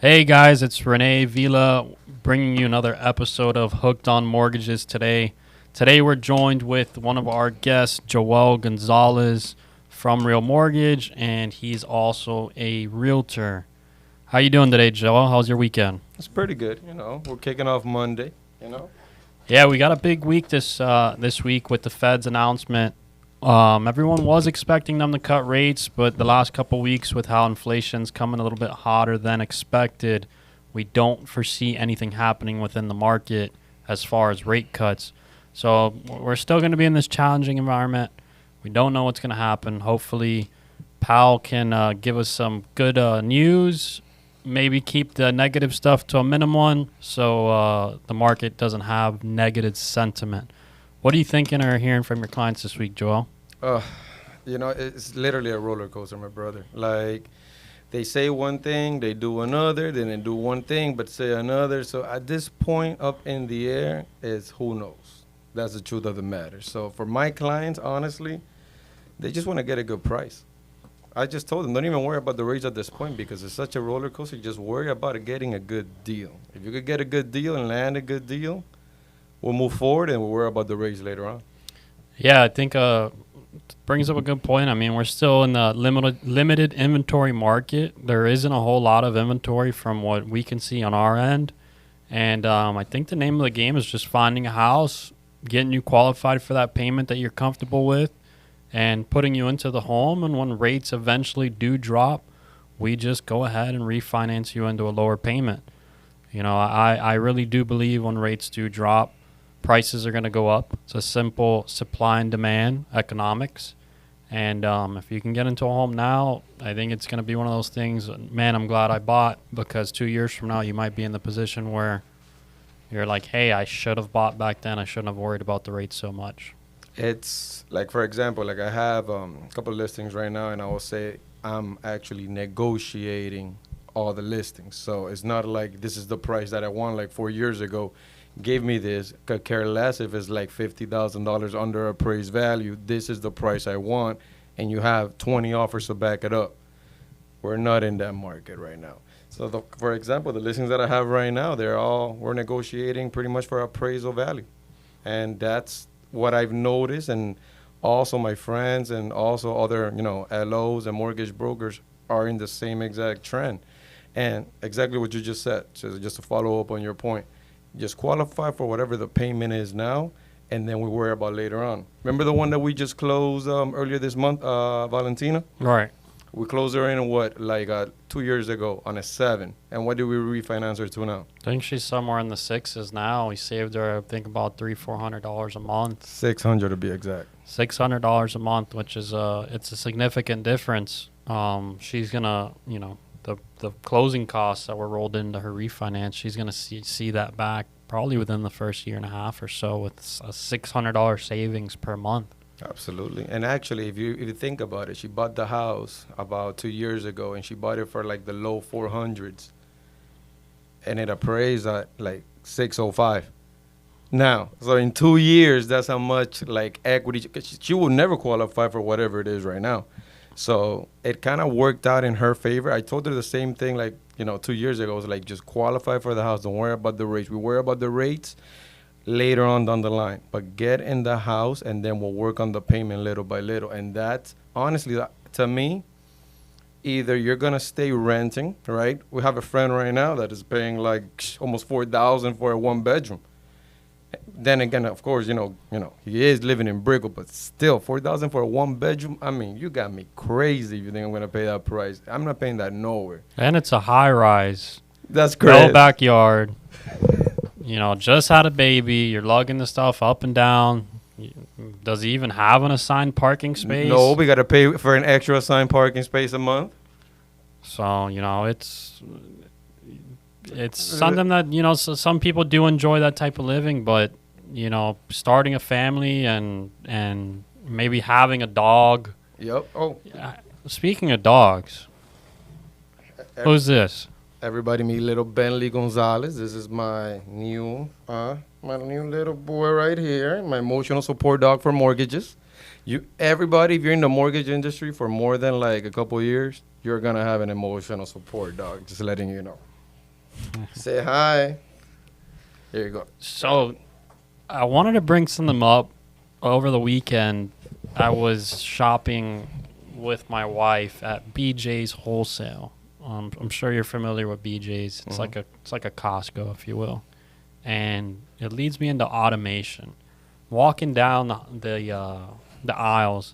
Hey guys, it's Rene Vila bringing you another episode of Hooked on Mortgages today. Today we're joined with one of our guests, Yoel Gonzalez from Real Mortgage, and he's also a realtor. How you doing today, Joel? How's your weekend? It's pretty good, We're kicking off Monday. Yeah, we got a big week this week with the Fed's announcement. Everyone was expecting them to cut rates, but the last couple weeks with how inflation's coming a little bit hotter than expected, we don't foresee anything happening within the market as far as rate cuts. So we're still going to be in this challenging environment. We don't know what's going to happen. Hopefully, Powell can give us some good news, maybe keep the negative stuff to a minimum so the market doesn't have negative sentiment. What are you thinking or hearing from your clients this week, Joel? Uh, it's literally a roller coaster, my brother. Like, they say one thing, they do another, then they do one thing, but say another. So at this point, up in the air is who knows. That's the truth of the matter. So for my clients, honestly, they just want to get a good price. I just told them, don't even worry about the rates at this point because it's such a roller coaster. Just worry about getting a good deal. If you could get a good deal and land a good deal, we'll move forward and we'll worry about the rates later on. Yeah, I think brings up a good point. I mean, we're still in the limited inventory market. There isn't a whole lot of inventory from what we can see on our end. And I think the name of the game is just finding a house, getting you qualified for that payment that you're comfortable with, and putting you into the home. And when rates eventually do drop, we just go ahead and refinance you into a lower payment. I really do believe when rates do drop, prices are going to go up. It's a simple supply and demand economics. And if you can get into a home now, I think it's going to be one of those things, man, I'm glad I bought, because 2 years from now you might be in the position where you're like, hey, I should have bought back then. I shouldn't have worried about the rates so much. It's like, for example, like I have a couple of listings right now, and I will say I'm actually negotiating all the listings. So it's not like this is the price that I want like 4 years ago. Gave me this, could care less if it's like $50,000 under appraised value. This is the price I want, and you have 20 offers to back it up. We're not in that market right now. So, for example, the listings that I have right now, we're negotiating pretty much for appraisal value. And that's what I've noticed, and also my friends and also other, LOs and mortgage brokers are in the same exact trend. And exactly what you just said, so just to follow up on your point. Just qualify for whatever the payment is now, and then we worry about later on. Remember the one that we just closed earlier this month, Valentina? Right. We closed her in, 2 years ago on a 7. And what did we refinance her to now? I think she's somewhere in the sixes now. We saved her, I think, about $400 a month. 600 to be exact. $600 a month, which is it's a significant difference. She's gonna, the closing costs that were rolled into her refinance, she's gonna see that back probably within the first year and a half or so, with a $600 savings per month. Absolutely. And actually, if you think about it, she bought the house about 2 years ago, and she bought it for like the low 400s, and it appraised at like 605. Now, so in 2 years, that's how much like equity, she will never qualify for whatever it is right now. So it kind of worked out in her favor. I told her the same thing 2 years ago. I was like, just qualify for the house. Don't worry about the rates. We worry about the rates later on down the line. But get in the house, and then we'll work on the payment little by little. And that's, honestly, to me, either you're going to stay renting, right? We have a friend right now that is paying like almost $4,000 for a one-bedroom. Then again, of course, he is living in Brickell, but still, $4,000 for a one-bedroom. I mean, you got me crazy if you think I'm gonna pay that price. I'm not paying that nowhere. And it's a high rise. That's crazy. No backyard. Just had a baby. You're lugging the stuff up and down. Does he even have an assigned parking space? No, we gotta pay for an extra assigned parking space a month. So it's something that, so some people do enjoy that type of living, but, starting a family and maybe having a dog. Yep. Oh. Speaking of dogs, who's this? Everybody meet little Bentley Gonzalez. This is my new little boy right here, my emotional support dog for mortgages. Everybody, if you're in the mortgage industry for more than like a couple of years, you're going to have an emotional support dog, just letting you know. Say hi. Here you go. So I wanted to bring something up. Over the weekend, I was shopping with my wife at BJ's Wholesale. I'm sure you're familiar with BJ's. It's like a Costco, if you will, and it leads me into automation. Walking down the aisles,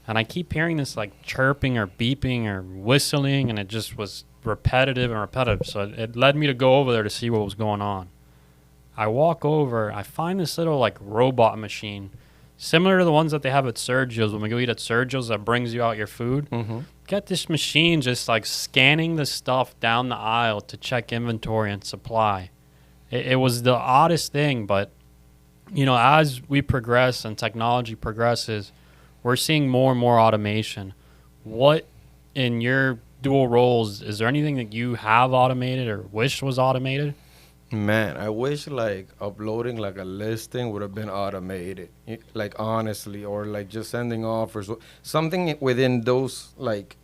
and I keep hearing this like chirping or beeping or whistling, and it just was repetitive and repetitive. So it led me to go over there to see what was going on. I walk over, I find this little like robot machine, similar to the ones that they have at Sergio's when we go eat at Sergio's that brings you out your food. Got this machine just like scanning the stuff down the aisle to check inventory and supply. It was the oddest thing, but as we progress and technology progresses, we're seeing more and more automation. What in your dual roles, is there anything that you have automated or wish was automated? Man, I wish like uploading like a listing would have been automated, like honestly, or like just sending offers, something within those like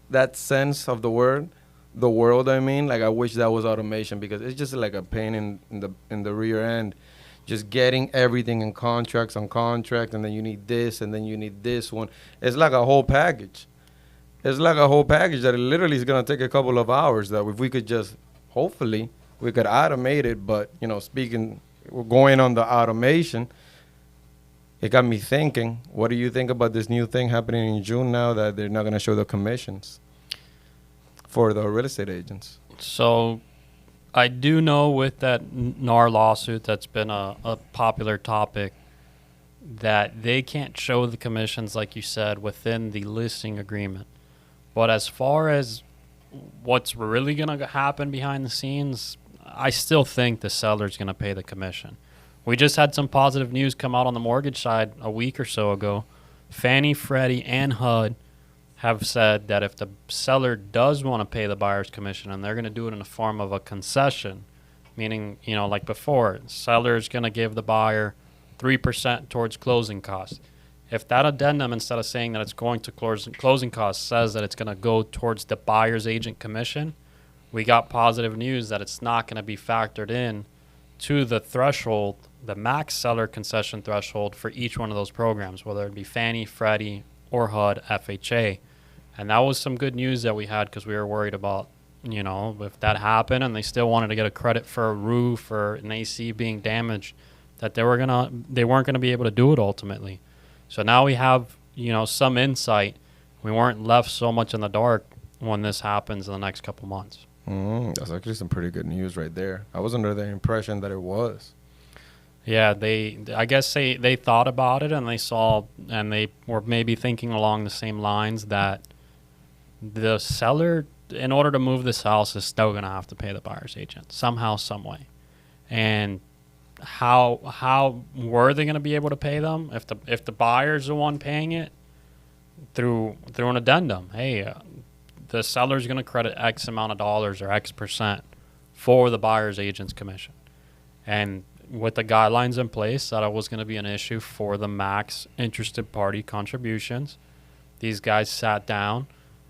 that sense of the word, the world. I mean, like I wish that was automation because it's just like a pain in the rear end, just getting everything in contracts on contract, and then you need this, and then you need this one. It's like a whole package. It's like a whole package that it literally is gonna take a couple of hours. That if we could just, hopefully we could automate it, but speaking, we're going on the automation. It got me thinking. What do you think about this new thing happening in June now that they're not going to show the commissions for the real estate agents? So I do know with that NAR lawsuit that's been a popular topic that they can't show the commissions, like you said, within the listing agreement. But as far as what's really going to happen behind the scenes, I still think the seller's going to pay the commission. We just had some positive news come out on the mortgage side a week or so ago. Fannie, Freddie, and HUD have said that if the seller does want to pay the buyer's commission, and they're going to do it in the form of a concession, meaning, like before, seller's going to give the buyer 3% towards closing costs. If that addendum, instead of saying that it's going to closing costs, says that it's going to go towards the buyer's agent commission, we got positive news that it's not going to be factored in to the threshold, the max seller concession threshold for each one of those programs, whether it be Fannie, Freddie, or HUD, FHA. And that was some good news that we had because we were worried about, if that happened and they still wanted to get a credit for a roof or an AC being damaged, that they weren't going to be able to do it ultimately. So now we have, some insight. We weren't left so much in the dark when this happens in the next couple months. That's actually some pretty good news right there. I was under the impression that it was. Yeah, I guess they thought about it and they saw, and they were maybe thinking along the same lines that the seller, in order to move this house, is still going to have to pay the buyer's agent somehow, some way. And how were they going to be able to pay them if the buyer's the one paying it through an addendum? Hey, the seller's going to credit X amount of dollars or X percent for the buyer's agent's commission. And with the guidelines in place that it was going to be an issue for the max interested party contributions, these guys sat down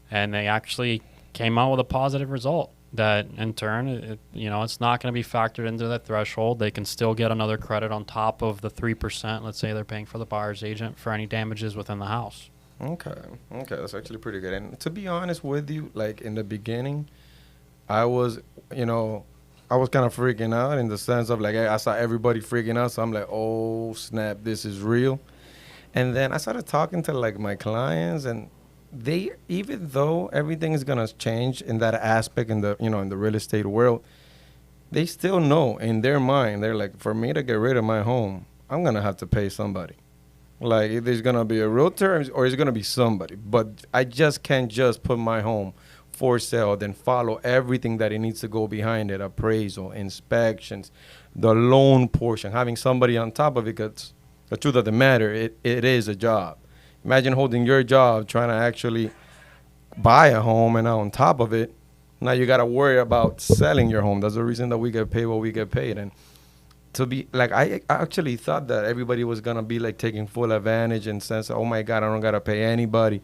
and they actually came out with a positive result that in turn, it's not going to be factored into that threshold. They can still get another credit on top of the 3%, let's say they're paying for the buyer's agent for any damages within the house. Okay, that's actually pretty good. And to be honest with you, like in the beginning, I was kind of freaking out in the sense of like I saw everybody freaking out, so I'm like, oh snap, this is real. And then I started talking to like my clients, and they, even though everything is gonna change in that aspect in the in the real estate world, they still know in their mind, they're like, for me to get rid of my home, I'm gonna have to pay somebody. Like, there's going to be a realtor or it's going to be somebody. But I just can't just put my home for sale, then follow everything that it needs to go behind it, appraisal, inspections, the loan portion, having somebody on top of it, because the truth of the matter, it is a job. Imagine holding your job, trying to actually buy a home, and now on top of it, now you got to worry about selling your home. That's the reason that we get paid what we get paid. And to be like, I actually thought that everybody was gonna be like taking full advantage and sense, oh my God, I don't gotta pay anybody.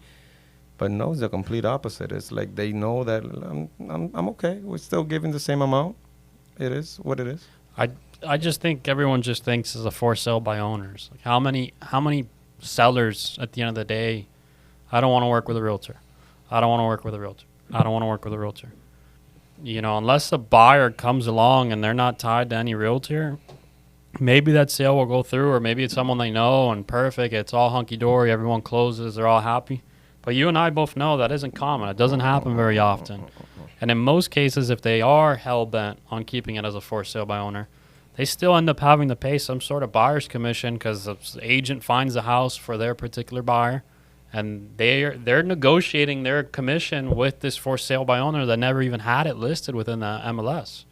But no, it's the complete opposite. It's like they know that I'm okay. We're still giving the same amount. it is what it is. I just think everyone just thinks it's a for sale by owners. Like how many sellers at the end of the day, I don't want to work with a realtor. I don't want to work with a realtor. I don't want to work with a realtor. You know, unless a buyer comes along and they're not tied to any realtor, maybe that sale will go through, or maybe it's someone they know and perfect. It's all hunky dory. Everyone closes. They're all happy. But you and I both know that isn't common. It doesn't happen very often. And in most cases, if they are hell bent on keeping it as a for sale by owner, they still end up having to pay some sort of buyer's commission because the agent finds the house for their particular buyer, and they're negotiating their commission with this for sale by owner that never even had it listed within the MLS.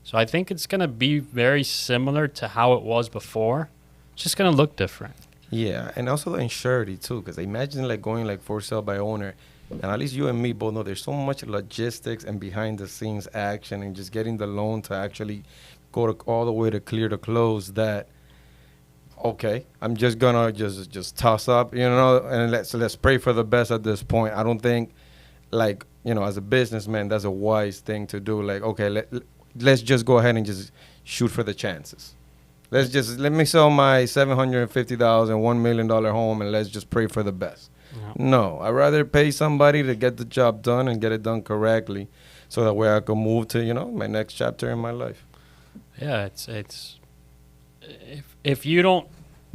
So I think it's going to be very similar to how it was before. It's just going to look different. Yeah, and also the insurance too, because imagine like going like for sale by owner, and at least you and me both know there's so much logistics and behind the scenes action and just getting the loan to actually go to all the way to clear to close that. Okay, I'm just gonna just toss up, and let's pray for the best at this point. I don't think, like, as a businessman, that's a wise thing to do. Like, okay, let's just go ahead and just shoot for the chances. Let me sell my $750,000, $1 million home, and let's just pray for the best. Yeah. No, I'd rather pay somebody to get the job done and get it done correctly, so that way I can move to my next chapter in my life. Yeah, it's if you don't,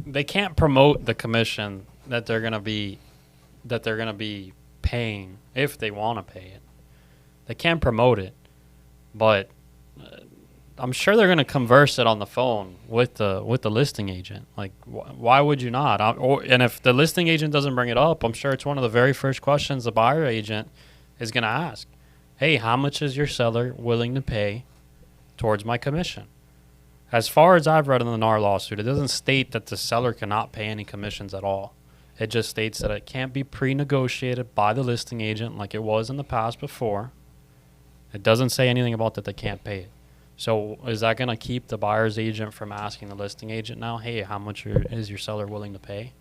they can't promote the commission that they're gonna be paying if they want to pay it. They can't promote it, but I'm sure they're gonna converse it on the phone with the listing agent. Like, why would you not? And if the listing agent doesn't bring it up, I'm sure it's one of the very first questions the buyer agent is gonna ask. Hey, how much is your seller willing to pay towards my commission? As far as I've read in the NAR lawsuit, it doesn't state that the seller cannot pay any commissions at all. It just states that it can't be pre-negotiated by the listing agent like it was in the past before. It doesn't say anything about that they can't pay it. So is that going to keep the buyer's agent from asking the listing agent now, hey, how much is your seller willing to pay?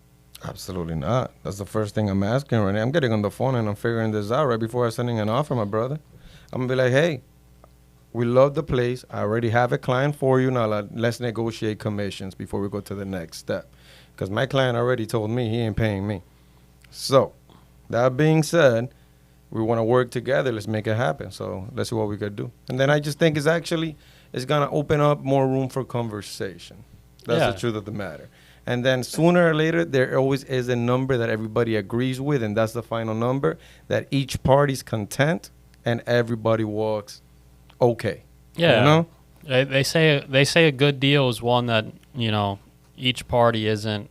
Absolutely not. That's the first thing I'm asking, Rene. I'm getting on the phone and I'm figuring this out right before I'm sending an offer, my brother. I'm going to be like, hey, we love the place. I already have a client for you. Now let's negotiate commissions before we go to the next step. Because my client already told me he ain't paying me. So, that being said, we want to work together. Let's make it happen. So, let's see what we could do. And then I just think it's going to open up more room for conversation. That's the truth of the matter. And then sooner or later, there always is a number that everybody agrees with, and that's the final number, that each party's content and everybody walks okay. Yeah. They say a good deal is one that, each party isn't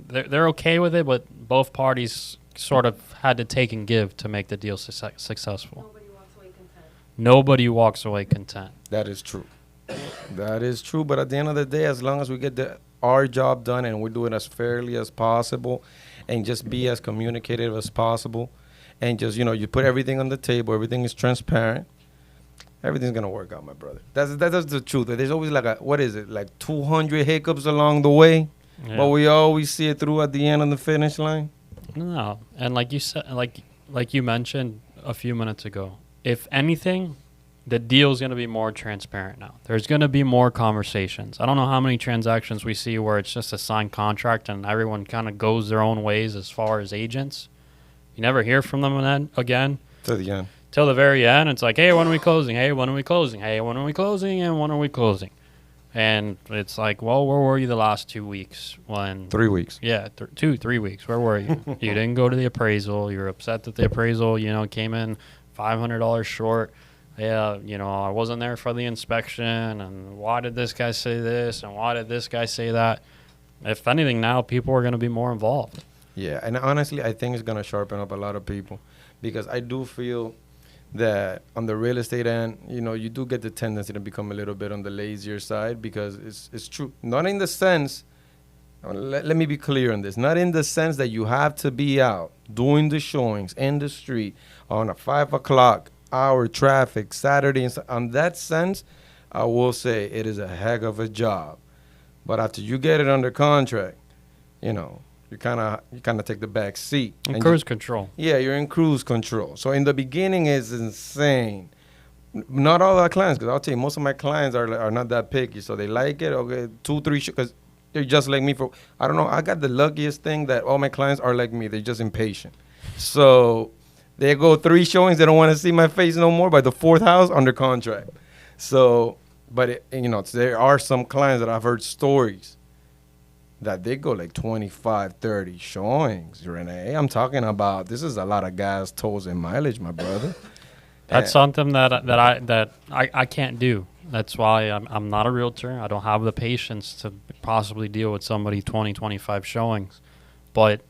they're okay with it, but both parties sort of had to take and give to make the deal successful. Nobody walks away content. That is true. That is true. But at the end of the day, as long as we get our job done and we do it as fairly as possible and just be as communicative as possible and just, you put everything on the table, everything is transparent, everything's going to work out, my brother. That's the truth. There's always like 200 hiccups along the way, but we always see it through at the end of the finish line. No. And like you said, like you mentioned a few minutes ago, if anything, the deal is going to be more transparent now. There's going to be more conversations. I don't know how many transactions we see where it's just a signed contract and everyone kind of goes their own ways as far as agents. You never hear from them again. To the end. Till the very end, it's like, hey, when are we closing? Hey, when are we closing? Hey, when are we closing? And when are we closing? And it's like, well, where were you the last 2 weeks? 3 weeks. Yeah, 3 weeks. Where were you? You didn't go to the appraisal. You were upset that the appraisal, came in $500 short. Yeah, I wasn't there for the inspection. And why did this guy say this? And why did this guy say that? If anything, now people are going to be more involved. Yeah, and honestly, I think it's going to sharpen up a lot of people because I do feel that on the real estate end, you do get the tendency to become a little bit on the lazier side because it's true. Not in the sense, let me be clear on this, not in the sense that you have to be out doing the showings in the street on a 5 o'clock hour traffic Saturday. On that sense, I will say it is a heck of a job. But after you get it under contract, you kind of take the back seat. In cruise control. Yeah, you're in cruise control. So in the beginning, it's insane. Not all our clients, because I'll tell you, most of my clients are not that picky, so they like it. Okay, 2, 3, because they're just like me. I don't know. I got the luckiest thing that all my clients are like me. They're just impatient. So they go 3 showings. They don't want to see my face no more. By the 4th house, under contract. So, but there are some clients that I've heard stories that they go like 25, 30 showings, Rene. I'm talking about, this is a lot of gas, tolls, and mileage, my brother. That's something that I can't do. That's why I'm not a realtor. I don't have the patience to possibly deal with somebody 20, 25 showings. But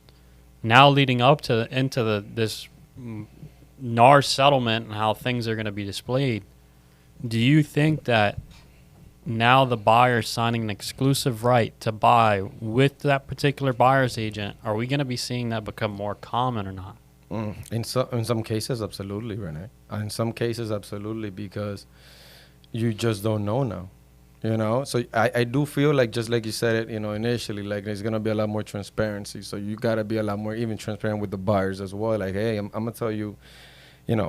now leading up to this NAR settlement and how things are going to be displayed, do you think that now the buyer signing an exclusive right to buy with that particular buyer's agent, are we going to be seeing that become more common or not? In some cases, absolutely, Rene. In some cases, absolutely, because you just don't know now. So I do feel like, just like you said it, initially, like there's going to be a lot more transparency. So you got to be a lot more even transparent with the buyers as well. Like, hey, I'm going to tell you,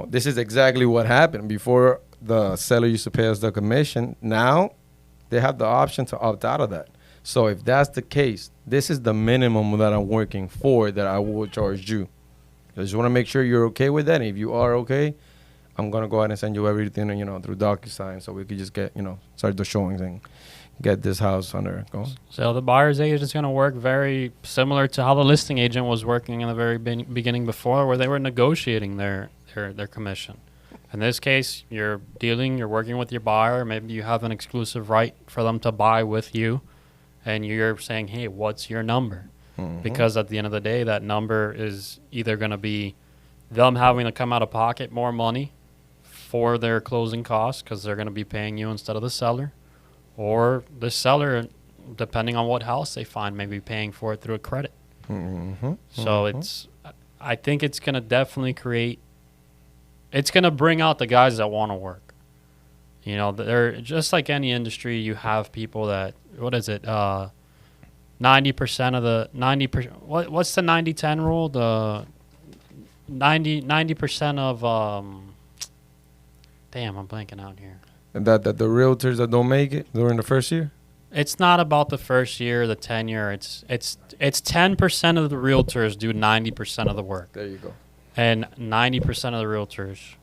this is exactly what happened. Before, the seller used to pay us the commission. Now they have the option to opt out of that. So if that's the case, this is the minimum that I'm working for that I will charge you. I just want to make sure you're okay with that. And if you are okay, I'm going to go ahead and send you everything, through DocuSign, so we could just get, start the showings and get this house under going. So the buyer's agent is going to work very similar to how the listing agent was working in the very beginning before, where they were negotiating their commission. In this case, you're working with your buyer. Maybe you have an exclusive right for them to buy with you, and you're saying, hey, what's your number? Mm-hmm. Because at the end of the day, that number is either going to be them having to come out of pocket more money for their closing costs because they're going to be paying you instead of the seller, or the seller, depending on what house they find, maybe paying for it through a credit. Mm-hmm. So I think it's going to definitely it's going to bring out the guys that want to work. They're just like any industry. You have people that, 90% of the 90%. What's the 90-10 rule? The 90% of damn, I'm blanking out here. And that the realtors that don't make it during the first year? It's not about the first year, the tenure. It's 10% of the realtors do 90% of the work. There you go. And 90% of the realtors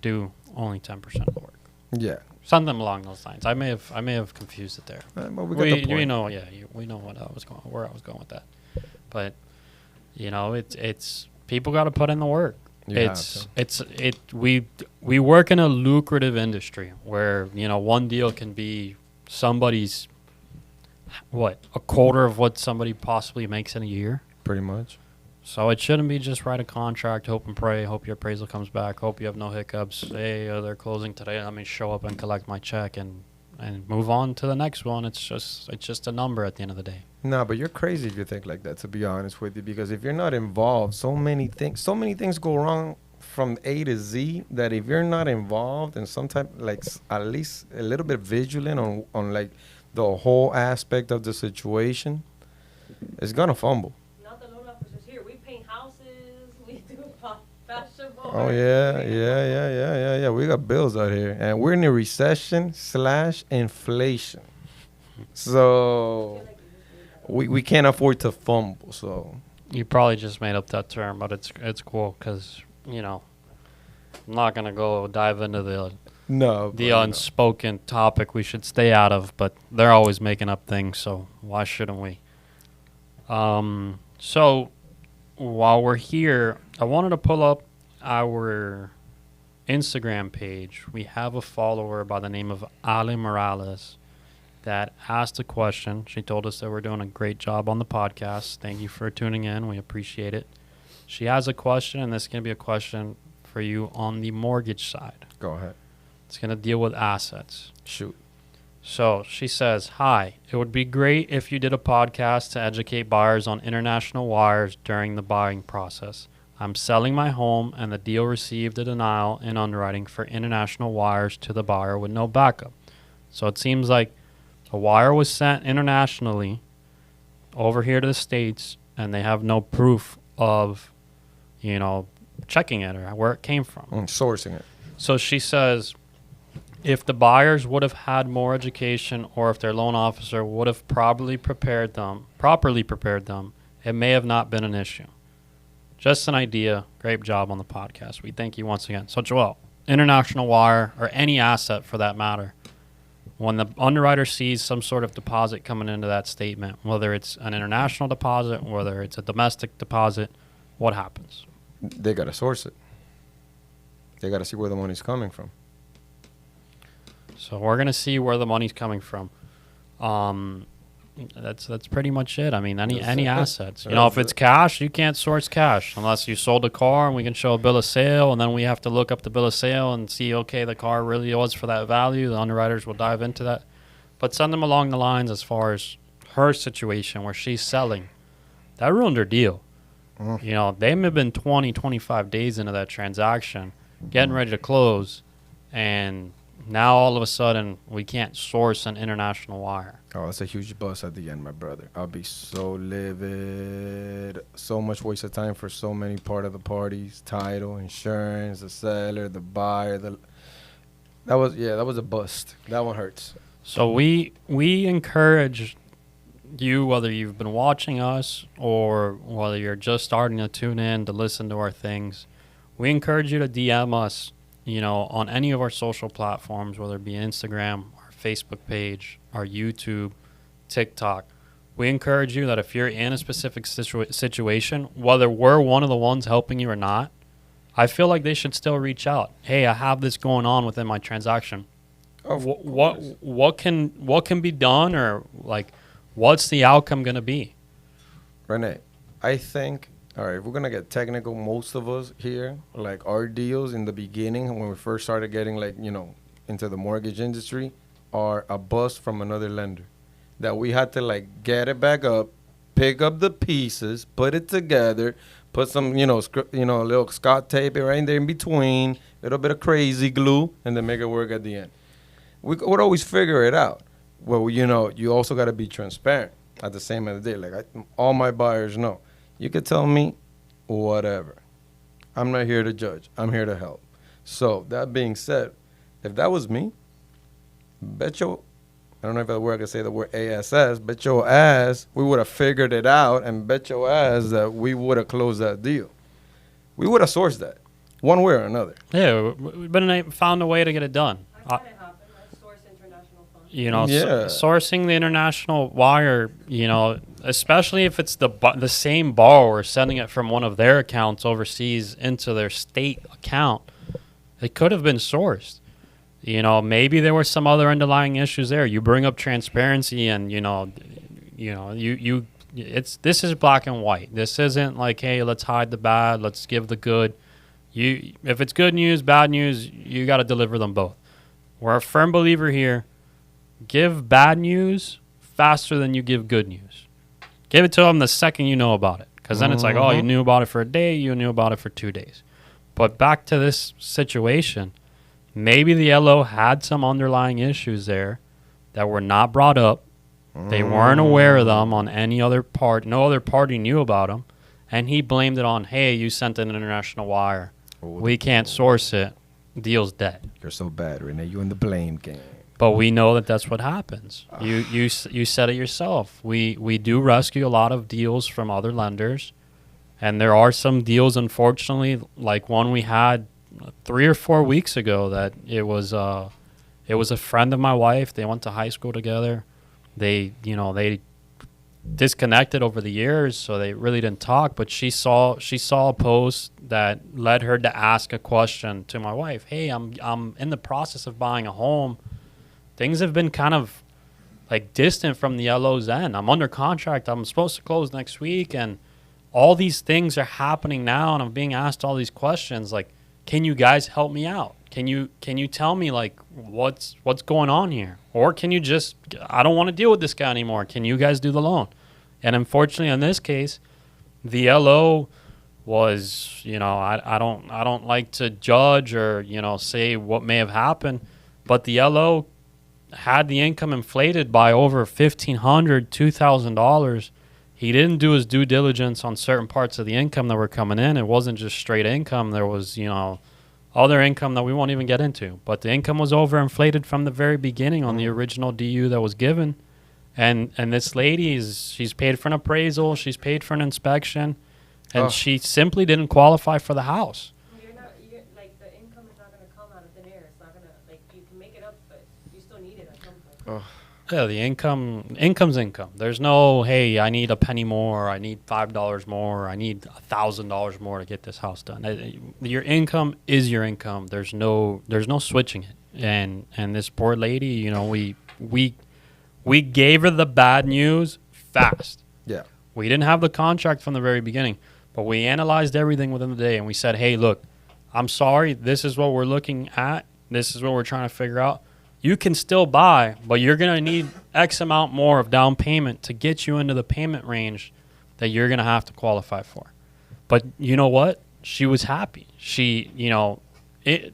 do only 10% of the work. Yeah. Something along those lines. I may have confused it there. But we got the point. We know where I was going with that. But it's people got to put in the work. We work in a lucrative industry where one deal can be somebody's a quarter of what somebody possibly makes in a year. Pretty much. So it shouldn't be just write a contract, hope and pray, hope your appraisal comes back, hope you have no hiccups. Hey, they're closing today. Let me show up and collect my check and move on to the next one. It's just a number at the end of the day. No, but you're crazy if you think like that, to be honest with you, because if you're not involved, so many things go wrong from A to Z that if you're not involved and sometimes like at least a little bit vigilant on like the whole aspect of the situation, it's gonna fumble. Oh, yeah. We got bills out here. And we're in a recession/inflation. So we can't afford to fumble. So you probably just made up that term, but it's cool because, I'm not going to go dive into the unspoken topic we should stay out of, but they're always making up things, so why shouldn't we? So while we're here, I wanted to pull up our Instagram page. We have a follower by the name of Ali Morales that asked a question. She told us that we're doing a great job on the podcast. Thank you for tuning in. We appreciate it. She has a question, and this is going to be a question for you on the mortgage side. Go ahead. It's going to deal with assets. Shoot. So she says, hi, it would be great if you did a podcast to educate buyers on international wires during the buying process. I'm selling my home, and the deal received a denial in underwriting for international wires to the buyer with no backup. So it seems like a wire was sent internationally over here to the States, and they have no proof of, checking it or where it came from. Sourcing it. So she says, if the buyers would have had more education, or if their loan officer would have properly prepared them, it may have not been an issue. Just an idea. Great job on the podcast. We thank you once again. So, Joel, international wire, or any asset for that matter, when the underwriter sees some sort of deposit coming into that statement, whether it's an international deposit, whether it's a domestic deposit, what happens? They got to source it. They got to see where the money's coming from. So we're going to see where the money's coming from. That's pretty much it. I mean, any assets. You know, if it's cash, you can't source cash unless you sold a car and we can show a bill of sale, and then we have to look up the bill of sale and see, okay, the car really was for that value. The underwriters will dive into that. But send them along the lines as far as her situation where she's selling. That ruined her deal. You know, they may have been 20, 25 days into that transaction, getting ready to close, and now all of a sudden we can't source an international wire. Oh, it's a huge bust at the end, my brother. I'll be so livid. So much waste of time for so many part of the parties. Title, insurance, the seller, the buyer. That was a bust. That one hurts. So we encourage you, whether you've been watching us or whether you're just starting to tune in to listen to our things, we encourage you to DM us, you know, on any of our social platforms, whether it be Instagram, our Facebook page, our YouTube, TikTok. We encourage you that if you're in a specific situation, whether we're one of the ones helping you or not, I feel like they should still reach out. Hey, I have this going on within my transaction. What can be done, or like, what's the outcome going to be? Rene, I think, all right, if we're going to get technical, most of us here, like our deals in the beginning when we first started getting, like, you know, into the mortgage industry are a bust from another lender that we had to, like, get it back up, pick up the pieces, put it together, put some, a little Scotch tape right there in between, a little bit of crazy glue, and then make it work at the end. We would always figure it out. Well, you know, you also got to be transparent at the same end of the day. Like, all my buyers know. You could tell me whatever. I'm not here to judge. I'm here to help. So, that being said, if that was me, bet your, I don't know if the word I could say the word ASS, bet your ass we would have figured it out, and bet your ass that we would have closed that deal. We would have sourced that one way or another. Yeah, we've found a way to get it done. You know, sourcing the international wire, you know, especially if it's the same borrower sending it from one of their accounts overseas into their state account, it could have been sourced. You know, maybe there were some other underlying issues there. You bring up transparency, and this is black and white. This isn't like, hey, let's hide the bad, let's give the good. If it's good news, bad news, you got to deliver them both. We're a firm believer here. Give bad news faster than you give good news. Give it to them the second you know about it. Because then it's like, oh, you knew about it for a day, you knew about it for 2 days. But back to this situation, maybe the LO had some underlying issues there that were not brought up. They weren't aware of them on any other part. No other party knew about them. And he blamed it on, hey, you sent an international wire. We can't source it. Deal's dead. You're so bad, Rene. You in the blame game. But we know that that's what happens. You said it yourself. We do rescue a lot of deals from other lenders, and there are some deals, unfortunately, like one we had 3 or 4 weeks ago. That it was a friend of my wife. They went to high school together. They disconnected over the years, so they really didn't talk. But she saw a post that led her to ask a question to my wife. Hey, I'm in the process of buying a home. Things have been kind of like distant from the LO's end. I'm under contract. I'm supposed to close next week, and all these things are happening now, and I'm being asked all these questions. Like, can you guys help me out? Can you tell me, like, what's going on here? Or can you just, I don't want to deal with this guy anymore. Can you guys do the loan? And unfortunately, in this case, the LO was, I don't like to judge or, say what may have happened, but the LO had the income inflated by over $1,500, $2,000. He didn't do his due diligence on certain parts of the income that were coming in. It wasn't just straight income. There was, a other income that we won't even get into. But the income was overinflated from the very beginning on the original DU that was given. And this lady, she's paid for an appraisal, she's paid for an inspection, and she simply didn't qualify for the house. You're like, the income is not going to come out of thin air. It's not going to, like, you can make it up, but you still need it at some point. Yeah, the income's income. There's no, hey, I need a penny more, I need $5 more, I need $1,000 more to get this house done. Your income is your income. There's no switching it. And this poor lady, you know, we gave her the bad news fast. Yeah. We didn't have the contract from the very beginning, but we analyzed everything within the day, and we said, hey, look, I'm sorry, this is what we're looking at. This is what we're trying to figure out. You can still buy, but you're going to need X amount more of down payment to get you into the payment range that you're going to have to qualify for. But you know what? She was happy. She, you know,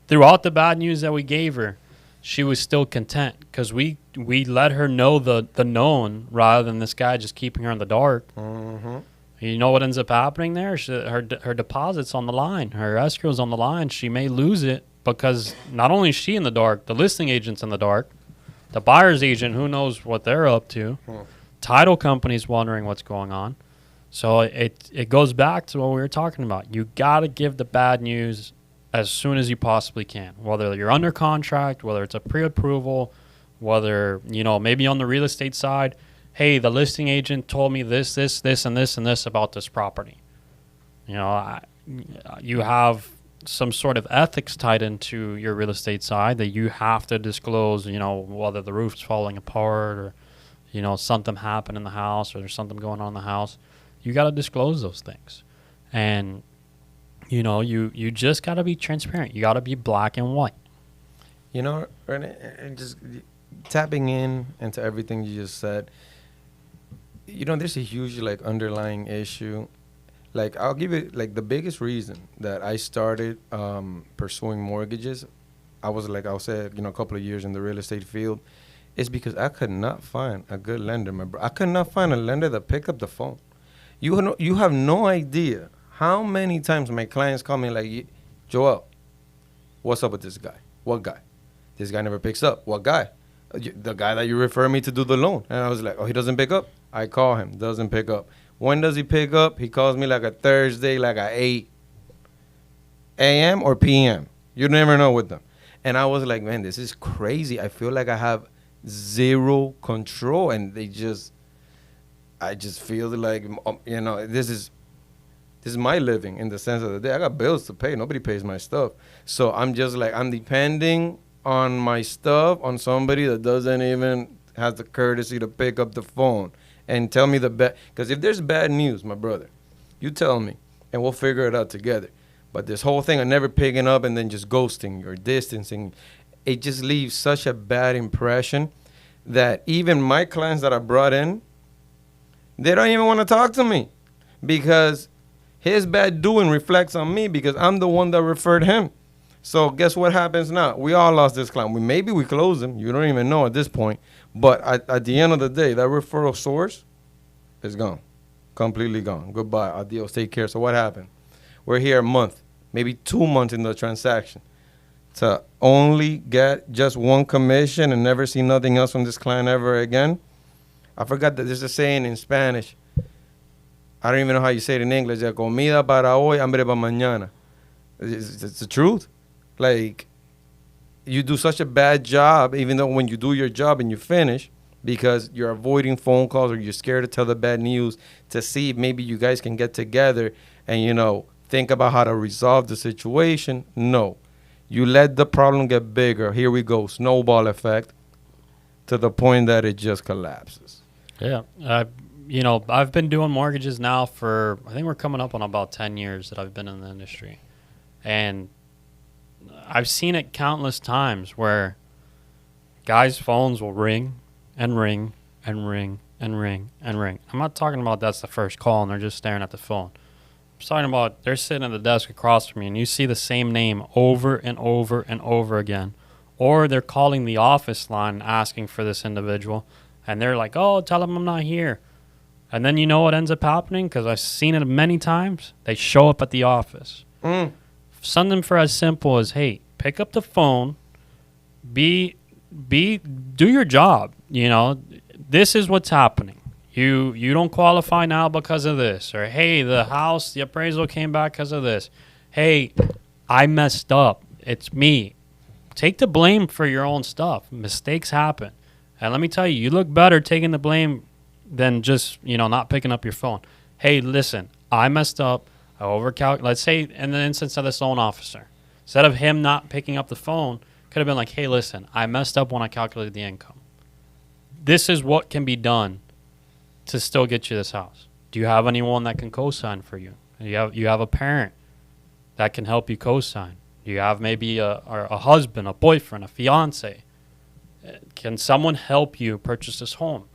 throughout the bad news that we gave her, she was still content because we let her know the known rather than this guy just keeping her in the dark. Mm-hmm. You know what ends up happening there? Her deposit's on the line. Her escrow's on the line. She may lose it because not only is she in the dark, the listing agent's in the dark. The buyer's agent, who knows what they're up to. Title company's wondering what's going on. So it goes back to what we were talking about. You got to give the bad news as soon as you possibly can, whether you're under contract, whether it's a pre-approval, whether, you know, maybe on the real estate side, hey, the listing agent told me this, and this about this property. You know, you have some sort of ethics tied into your real estate side that you have to disclose, you know, whether the roof's falling apart or, you know, something happened in the house or there's something going on in the house. You got to disclose those things. And you know, you just got to be transparent. You got to be black and white. You know, Rene, and just tapping into everything you just said, you know, there's a huge, like, underlying issue. Like, I'll give it, like, the biggest reason that I started pursuing mortgages, I was, like I'll say, you know, a couple of years in the real estate field, is because I could not find a good lender, my bro. I could not find a lender that pick up the phone. You have no idea how many times my clients call me like, Joel, what's up with this guy? What guy? This guy never picks up. What guy? The guy that you refer me to do the loan. And I was like, oh, he doesn't pick up? I call him, doesn't pick up. When does he pick up? He calls me like a Thursday, like at 8 a.m. or p.m. You never know with them. And I was like, man, this is crazy. I feel like I have zero control. And I just feel like, you know, this is my living in the sense of the day. I got bills to pay. Nobody pays my stuff. So I'm just like, I'm depending on my stuff on somebody that doesn't even have the courtesy to pick up the phone and tell me the bad. Because if there's bad news, my brother, you tell me and we'll figure it out together. But this whole thing of never picking up and then just ghosting or distancing, it just leaves such a bad impression that even my clients that I brought in, they don't even want to talk to me because his bad doing reflects on me because I'm the one that referred him. So guess what happens now? We all lost this client. Maybe we close him. You don't even know at this point. But at the end of the day, that referral source is gone. Completely gone. Goodbye. Adios. Take care. So what happened? We're here a month, maybe 2 months in the transaction to only get just one commission and never see nothing else from this client ever again. I forgot that there's a saying in Spanish. I don't even know how you say it in English. Comida para hoy, hambre para mañana. It's the truth. Like, you do such a bad job, even though when you do your job and you finish, because you're avoiding phone calls or you're scared to tell the bad news to see if maybe you guys can get together and, you know, think about how to resolve the situation. No. You let the problem get bigger. Here we go. Snowball effect to the point that it just collapses. Yeah. You know, I've been doing mortgages now for, I think we're coming up on about 10 years that I've been in the industry. And I've seen it countless times where guys' phones will ring and ring and ring and ring and ring. I'm not talking about that's the first call and they're just staring at the phone. I'm talking about they're sitting at the desk across from me and you see the same name over and over and over again. Or they're calling the office line asking for this individual and they're like, oh, tell them I'm not here. And then you know what ends up happening? Because I've seen it many times. They show up at the office. something for as simple as, hey, pick up the phone, do your job. You know, this is what's happening. You don't qualify now because of this, or hey, the appraisal came back because of this. Hey, I messed up. It's me. Take the blame for your own stuff. Mistakes happen. And let me tell you, you look better taking the blame than just, not picking up your phone. Hey, listen, I messed up. I overcalculated. Let's say in the instance of this loan officer, instead of him not picking up the phone, could have been like, hey, listen, I messed up when I calculated the income. This is what can be done to still get you this house. Do you have anyone that can co-sign for you? You have a parent that can help you co-sign. You have maybe a husband, a boyfriend, a fiance. Can someone help you purchase this home?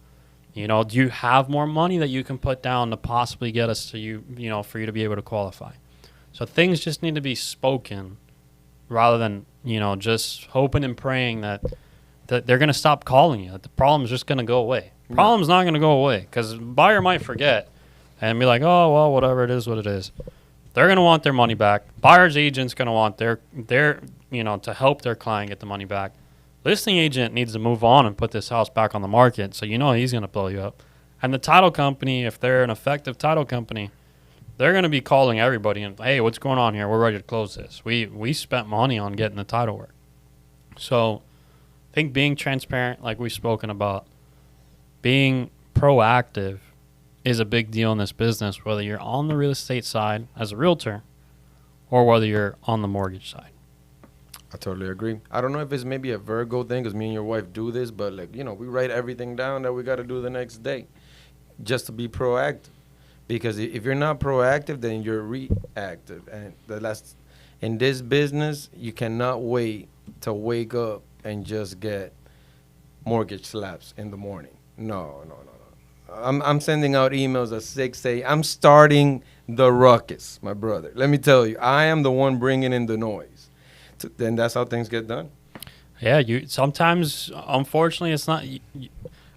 Do you have more money that you can put down to possibly get us to you, for you to be able to qualify? So things just need to be spoken rather than, just hoping and praying that they're going to stop calling you, that the problem is just going to go away. Problem's not going to go away because buyer might forget and be like, oh, well, whatever, it is what it is. They're going to want their money back. Buyer's agent's going to want their to help their client get the money back. Listing agent needs to move on and put this house back on the market, so he's going to blow you up. And the title company, if they're an effective title company, they're going to be calling everybody and, hey, what's going on here? We're ready to close this. We spent money on getting the title work. So I think being transparent, like we've spoken about, being proactive is a big deal in this business, whether you're on the real estate side as a realtor or whether you're on the mortgage side. I totally agree. I don't know if it's maybe a Virgo thing because me and your wife do this, but we write everything down that we got to do the next day just to be proactive. Because if you're not proactive, then you're reactive. And in this business, you cannot wait to wake up and just get mortgage slaps in the morning. No. I'm sending out emails at 6 a.m. I'm starting the ruckus, my brother. Let me tell you, I am the one bringing in the noise. Then that's how things get done. Yeah, sometimes, unfortunately, it's not.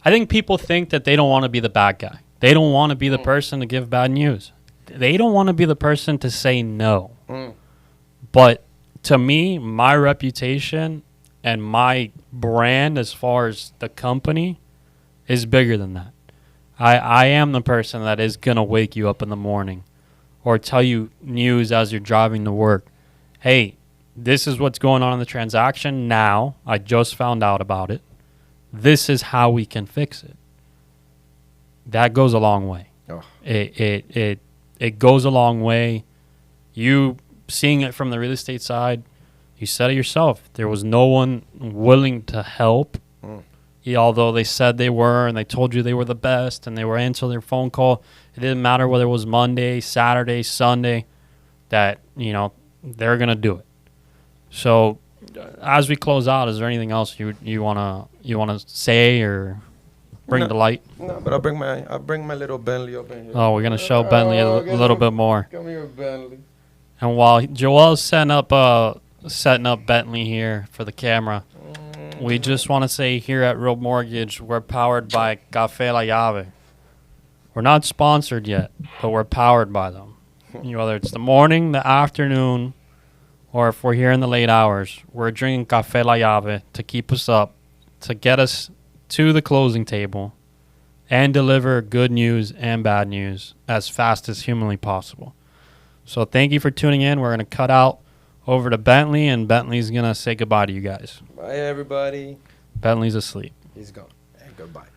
I think people think that they don't want to be the bad guy. They don't want to be the person to give bad news. They don't want to be the person to say no. But to me, my reputation and my brand as far as the company is bigger than that. I am the person that is going to wake you up in the morning or tell you news as you're driving to work. Hey, this is what's going on in the transaction now. I just found out about it. This is how we can fix it. That goes a long way. Oh. It goes a long way. You seeing it from the real estate side, you said it yourself. There was no one willing to help. Although they said they were and they told you they were the best and they were answering their phone call. It didn't matter whether it was Monday, Saturday, Sunday, that, they're going to do it. So as we close out, is there anything else you want to say or bring to light? No, but I'll bring my little Bentley up in here. Oh, we're going to show Bentley a little bit more. Come here, Bentley. And while Joel's setting up Bentley here for the camera, we just want to say here at Real Mortgage, we're powered by Café La Llave. We're not sponsored yet, but we're powered by them. Whether it's the morning, the afternoon, or if we're here in the late hours, we're drinking Café La Llave to keep us up, to get us to the closing table, and deliver good news and bad news as fast as humanly possible. So thank you for tuning in. We're going to cut out over to Bentley, and Bentley's going to say goodbye to you guys. Bye, everybody. Bentley's asleep. He's gone. And goodbye.